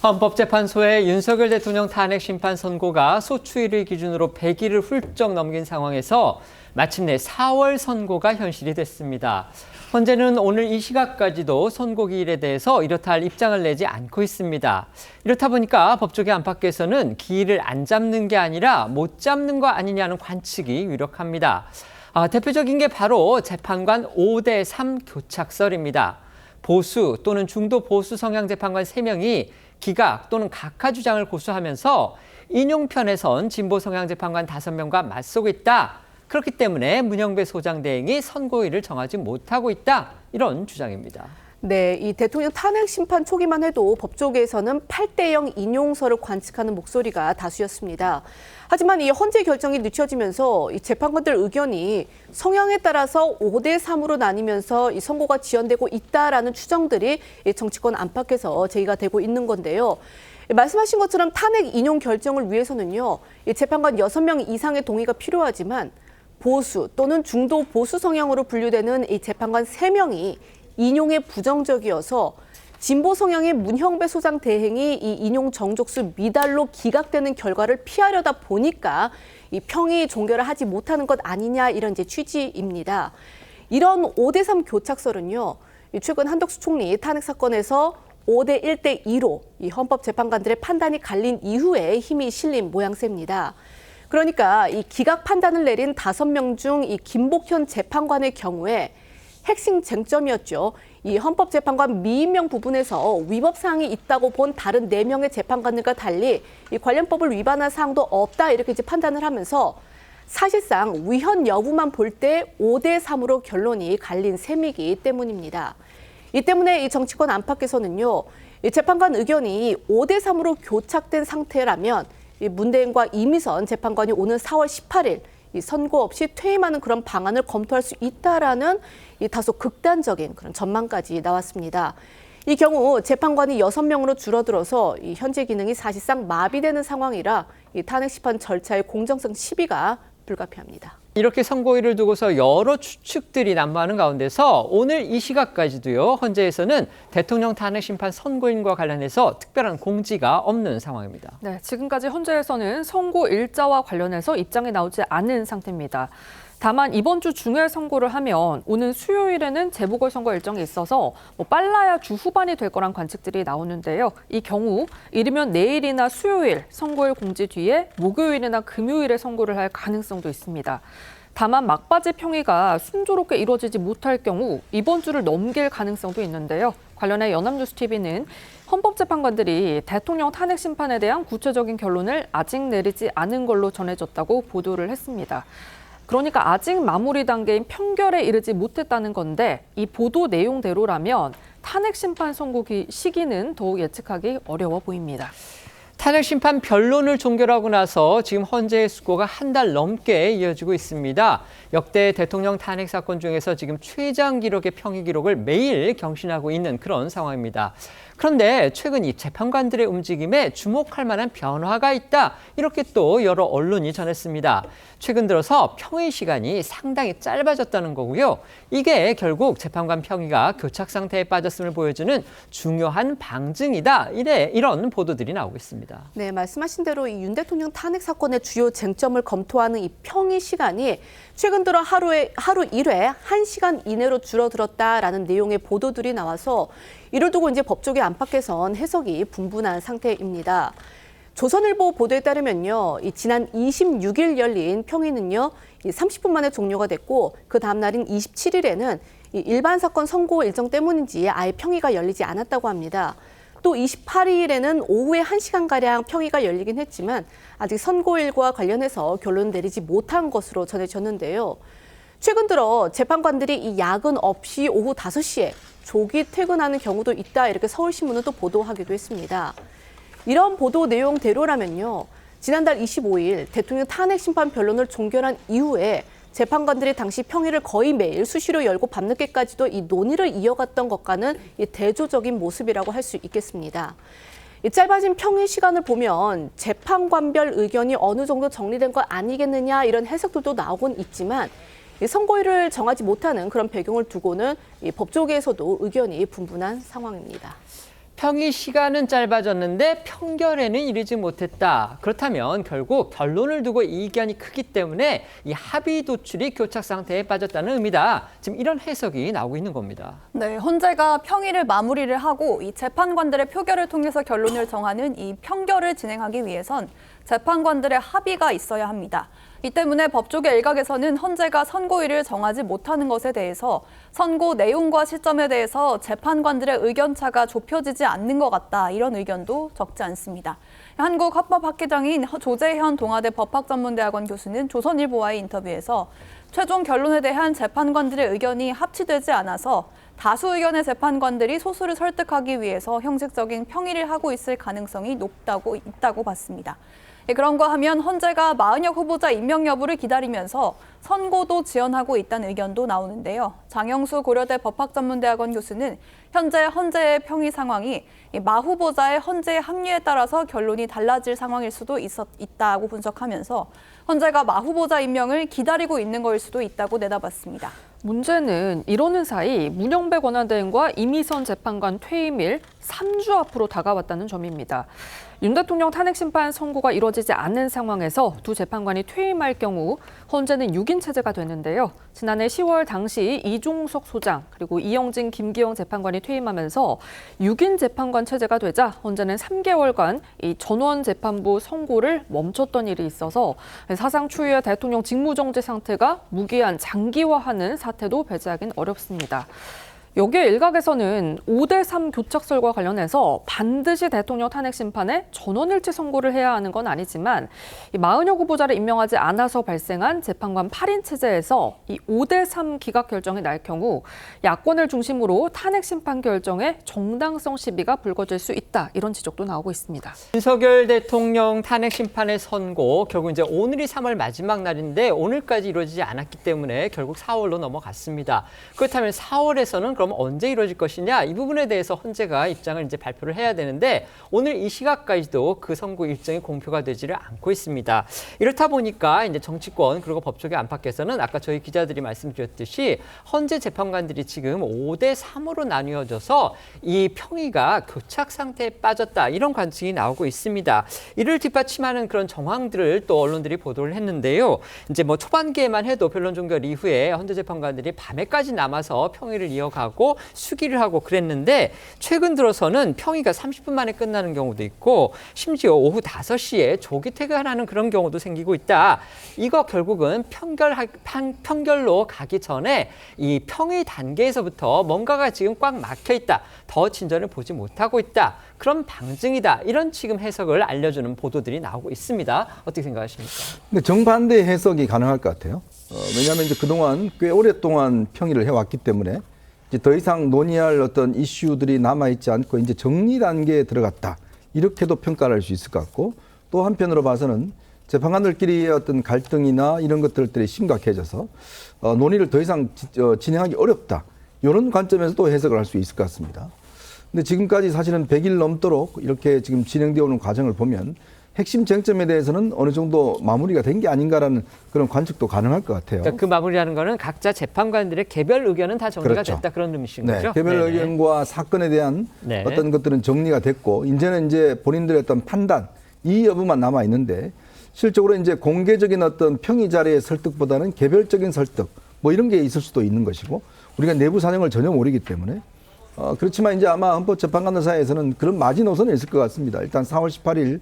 헌법재판소의 윤석열 대통령 탄핵 심판 선고가 소추일을 기준으로 100일을 훌쩍 넘긴 상황에서 마침내 4월 선고가 현실이 됐습니다. 헌재는 오늘 이 시각까지도 선고 기일에 대해서 이렇다 할 입장을 내지 않고 있습니다. 이렇다 보니까 법조계 안팎에서는 기일을 안 잡는 게 아니라 못 잡는 거 아니냐는 관측이 유력합니다. 대표적인 게 바로 재판관 5대3 교착설입니다. 보수 또는 중도 보수 성향 재판관 3명이 기각 또는 각하 주장을 고수하면서 인용편에선 진보 성향 재판관 5명과 맞서고 있다. 그렇기 때문에 문영배 소장 대행이 선고일을 정하지 못하고 있다. 이런 주장입니다. 네, 이 대통령 탄핵 심판 초기만 해도 법조계에서는 8대0 인용설을 관측하는 목소리가 다수였습니다. 하지만 이 헌재 결정이 늦춰지면서 이 재판관들 의견이 성향에 따라서 5대3으로 나뉘면서 이 선고가 지연되고 있다라는 추정들이 이 정치권 안팎에서 제기가 되고 있는 건데요. 말씀하신 것처럼 탄핵 인용 결정을 위해서는요, 이 재판관 6명 이상의 동의가 필요하지만 보수 또는 중도 보수 성향으로 분류되는 이 재판관 3명이 인용에 부정적이어서 진보 성향의 문형배 소장 대행이 이 인용 정족수 미달로 기각되는 결과를 피하려다 보니까 이 평의 종결을 하지 못하는 것 아니냐 이런 이제 취지입니다. 이런 5대3 교착설은요, 최근 한덕수 총리 탄핵 사건에서 5대 1대 2로 이 헌법재판관들의 판단이 갈린 이후에 힘이 실린 모양새입니다. 그러니까 이 기각 판단을 내린 5명 중 이 김복현 재판관의 경우에 핵심 쟁점이었죠. 이 헌법재판관 미임명 부분에서 위법 사항이 있다고 본 다른 4명의 재판관들과 달리 이 관련 법을 위반한 사항도 없다 이렇게 이제 판단을 하면서 사실상 위헌 여부만 볼 때 5대3으로 결론이 갈린 셈이기 때문입니다. 이 때문에 이 정치권 안팎에서는요, 이 재판관 의견이 5대3으로 교착된 상태라면 이 문대행과 이미선 재판관이 오는 4월 18일 이 선고 없이 퇴임하는 그런 방안을 검토할 수 있다라는 이 다소 극단적인 그런 전망까지 나왔습니다. 이 경우 재판관이 6명으로 줄어들어서 이 현재 기능이 사실상 마비되는 상황이라 이 탄핵 심판 절차의 공정성 시비가 불가피합니다. 이렇게 선고일을 두고서 여러 추측들이 난무하는 가운데서 오늘 이 시각까지도요, 헌재에서는 대통령 탄핵 심판 선고인과 관련해서 특별한 공지가 없는 상황입니다. 네, 지금까지 헌재에서는 선고 일자와 관련해서 입장이 나오지 않은 상태입니다. 다만 이번 주 중에 선고를 하면 오는 수요일에는 재보궐선거 일정이 있어서 빨라야 주 후반이 될 거란 관측들이 나오는데요. 이 경우 이르면 내일이나 수요일 선고일 공지 뒤에 목요일이나 금요일에 선고를 할 가능성도 있습니다. 다만 막바지 평의가 순조롭게 이루어지지 못할 경우 이번 주를 넘길 가능성도 있는데요. 관련해 연합뉴스TV는 헌법재판관들이 대통령 탄핵 심판에 대한 구체적인 결론을 아직 내리지 않은 걸로 전해졌다고 보도를 했습니다. 그러니까 아직 마무리 단계인 평결에 이르지 못했다는 건데 이 보도 내용대로라면 탄핵 심판 선고 시기는 더욱 예측하기 어려워 보입니다. 탄핵 심판 변론을 종결하고 나서 지금 헌재의 수고가 한 달 넘게 이어지고 있습니다. 역대 대통령 탄핵 사건 중에서 지금 최장 기록의 평의 기록을 매일 경신하고 있는 그런 상황입니다. 그런데 최근 이 재판관들의 움직임에 주목할 만한 변화가 있다. 이렇게 또 여러 언론이 전했습니다. 최근 들어서 평의 시간이 상당히 짧아졌다는 거고요. 이게 결국 재판관 평의가 교착 상태에 빠졌음을 보여주는 중요한 방증이다. 이런 보도들이 나오고 있습니다. 네, 말씀하신 대로 이 윤 대통령 탄핵 사건의 주요 쟁점을 검토하는 이 평의 시간이 최근 들어 하루 1회 1시간 이내로 줄어들었다라는 내용의 보도들이 나와서 이를 두고 이제 법조계 안팎에선 해석이 분분한 상태입니다. 조선일보 보도에 따르면요, 이 지난 26일 열린 평의는요, 30분 만에 종료가 됐고 그 다음 날인 27일에는 일반 사건 선고 일정 때문인지 아예 평의가 열리지 않았다고 합니다. 또 28일에는 오후에 1시간가량 평의가 열리긴 했지만 아직 선고일과 관련해서 결론 내리지 못한 것으로 전해졌는데요. 최근 들어 재판관들이 이 야근 없이 오후 5시에 조기 퇴근하는 경우도 있다 이렇게 서울신문은 또 보도하기도 했습니다. 이런 보도 내용대로라면요, 지난달 25일 대통령 탄핵 심판 변론을 종결한 이후에 재판관들이 당시 평의를 거의 매일 수시로 열고 밤늦게까지도 이 논의를 이어갔던 것과는 이 대조적인 모습이라고 할 수 있겠습니다. 이 짧아진 평의 시간을 보면 재판관별 의견이 어느 정도 정리된 거 아니겠느냐 이런 해석들도 나오곤 있지만 이 선고일을 정하지 못하는 그런 배경을 두고는 이 법조계에서도 의견이 분분한 상황입니다. 평의 시간은 짧아졌는데 평결에는 이르지 못했다. 그렇다면 결국 결론을 두고 이견이 크기 때문에 이 합의 도출이 교착 상태에 빠졌다는 의미다. 지금 이런 해석이 나오고 있는 겁니다. 네, 헌재가 평의를 마무리를 하고 이 재판관들의 표결을 통해서 결론을 정하는 이 평결을 진행하기 위해선 재판관들의 합의가 있어야 합니다. 이 때문에 법조계 일각에서는 헌재가 선고일을 정하지 못하는 것에 대해서 선고 내용과 시점에 대해서 재판관들의 의견차가 좁혀지지 않는 것 같다. 이런 의견도 적지 않습니다. 한국헌법학회장인 조재현 동아대 법학전문대학원 교수는 조선일보와의 인터뷰에서 최종 결론에 대한 재판관들의 의견이 합치되지 않아서 다수 의견의 재판관들이 소수를 설득하기 위해서 형식적인 평의를 하고 있을 가능성이 있다고 봤습니다. 그런가 하면 헌재가 마은혁 후보자 임명 여부를 기다리면서 선고도 지연하고 있다는 의견도 나오는데요. 장영수 고려대 법학전문대학원 교수는 현재 헌재의 평의 상황이 마 후보자의 헌재에 합류에 따라서 결론이 달라질 상황일 수도 있다고 분석하면서 헌재가 마 후보자 임명을 기다리고 있는 거일 수도 있다고 내다봤습니다. 문제는 이러는 사이 문영배 권한대행과 이미선 재판관 퇴임일 3주 앞으로 다가왔다는 점입니다. 윤 대통령 탄핵 심판 선고가 이뤄지지 않는 상황에서 두 재판관이 퇴임할 경우 헌재는 6인 체제가 되는데요. 지난해 10월 당시 이종석 소장 그리고 이영진, 김기영 재판관이 퇴임하면서 6인 재판관 체제가 되자 헌재는 3개월간 이 전원 재판부 선고를 멈췄던 일이 있어서 사상 초유의 대통령 직무정지 상태가 무기한 장기화하는 사태도 배제하긴 어렵습니다. 여기에 일각에서는 5대3 교착설과 관련해서 반드시 대통령 탄핵 심판에 전원일치 선고를 해야 하는 건 아니지만 이 마은혁 후보자를 임명하지 않아서 발생한 재판관 8인 체제에서 이 5대3 기각 결정이 날 경우 야권을 중심으로 탄핵 심판 결정에 정당성 시비가 불거질 수 있다. 이런 지적도 나오고 있습니다. 윤석열 대통령 탄핵 심판의 선고 결국 이제 오늘이 3월 마지막 날인데 오늘까지 이루어지지 않았기 때문에 결국 4월로 넘어갔습니다. 그렇다면 4월에서는 그럼 언제 이루어질 것이냐? 이 부분에 대해서 헌재가 입장을 이제 발표를 해야 되는데 오늘 이 시각까지도 그 선고 일정이 공표가 되지를 않고 있습니다. 이렇다 보니까 이제 정치권 그리고 법조계 안팎에서는 아까 저희 기자들이 말씀드렸듯이 헌재 재판관들이 지금 5대3으로 나뉘어져서 이 평의가 교착 상태에 빠졌다 이런 관측이 나오고 있습니다. 이를 뒷받침하는 그런 정황들을 또 언론들이 보도를 했는데요. 이제 뭐 초반기에만 해도 변론 종결 이후에 헌재 재판관들이 밤에까지 남아서 평의를 이어가고 수기를 하고 그랬는데 최근 들어서는 평의가 30분 만에 끝나는 경우도 있고 심지어 오후 5시에 조기 퇴근하는 그런 경우도 생기고 있다. 이거 결국은 평결로 가기 전에 이 평의 단계에서부터 뭔가가 지금 꽉 막혀 있다. 더 진전을 보지 못하고 있다. 그런 방증이다. 이런 지금 해석을 알려주는 보도들이 나오고 있습니다. 어떻게 생각하십니까? 근데 정반대 해석이 가능할 것 같아요. 왜냐하면 이제 그동안 꽤 오랫동안 평의를 해왔기 때문에 이제 더 이상 논의할 어떤 이슈들이 남아있지 않고 이제 정리 단계에 들어갔다. 이렇게도 평가를 할 수 있을 것 같고 또 한편으로 봐서는 재판관들끼리의 어떤 갈등이나 이런 것들이 심각해져서 논의를 더 이상 진행하기 어렵다. 이런 관점에서 또 해석을 할 수 있을 것 같습니다. 근데 지금까지 사실은 100일 넘도록 이렇게 지금 진행되어 오는 과정을 보면 핵심 쟁점에 대해서는 어느 정도 마무리가 된 게 아닌가라는 그런 관측도 가능할 것 같아요. 그러니까 그 마무리하는 거는 각자 재판관들의 개별 의견은 다 정리가 그렇죠. 됐다 그런 의미신 네, 거죠? 개별 네네. 의견과 사건에 대한 네. 어떤 것들은 정리가 됐고 이제는 이제 본인들의 어떤 판단 이 여부만 남아 있는데 실적으로 이제 공개적인 어떤 평의 자리의 설득보다는 개별적인 설득 뭐 이런 게 있을 수도 있는 것이고 우리가 내부 사정을 전혀 모르기 때문에 그렇지만 이제 아마 헌법재판관들 사이에서는 그런 마지노선이 있을 것 같습니다. 일단 4월 18일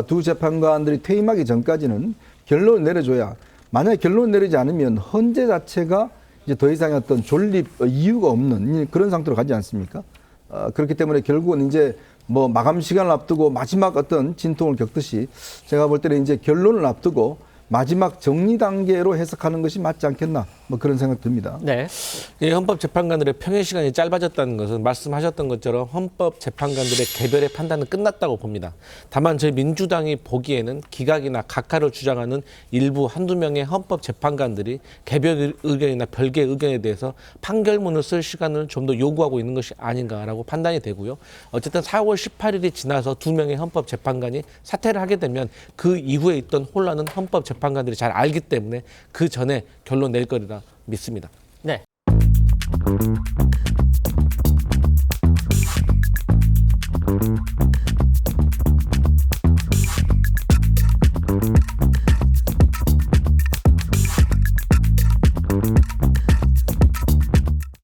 두 재판관들이 퇴임하기 전까지는 결론을 내려줘야 만약에 결론을 내리지 않으면 헌재 자체가 이제 더 이상의 어떤 존립 이유가 없는 그런 상태로 가지 않습니까? 그렇기 때문에 결국은 이제 뭐 마감 시간을 앞두고 마지막 어떤 진통을 겪듯이 제가 볼 때는 이제 결론을 앞두고 마지막 정리 단계로 해석하는 것이 맞지 않겠나 뭐 그런 생각 듭니다. 네. 헌법재판관들의 평의 시간이 짧아졌다는 것은 말씀하셨던 것처럼 헌법재판관들의 개별의 판단은 끝났다고 봅니다. 다만 저희 민주당이 보기에는 기각이나 각하를 주장하는 일부 한두 명의 헌법재판관들이 개별 의견이나 별개의 의견에 대해서 판결문을 쓸 시간을 좀 더 요구하고 있는 것이 아닌가라고 판단이 되고요. 어쨌든 4월 18일이 지나서 두 명의 헌법재판관이 사퇴를 하게 되면 그 이후에 있던 혼란은 헌법재판관들이 잘 알기 때문에 그 전에 결론 낼 거리라 믿습니다. 네.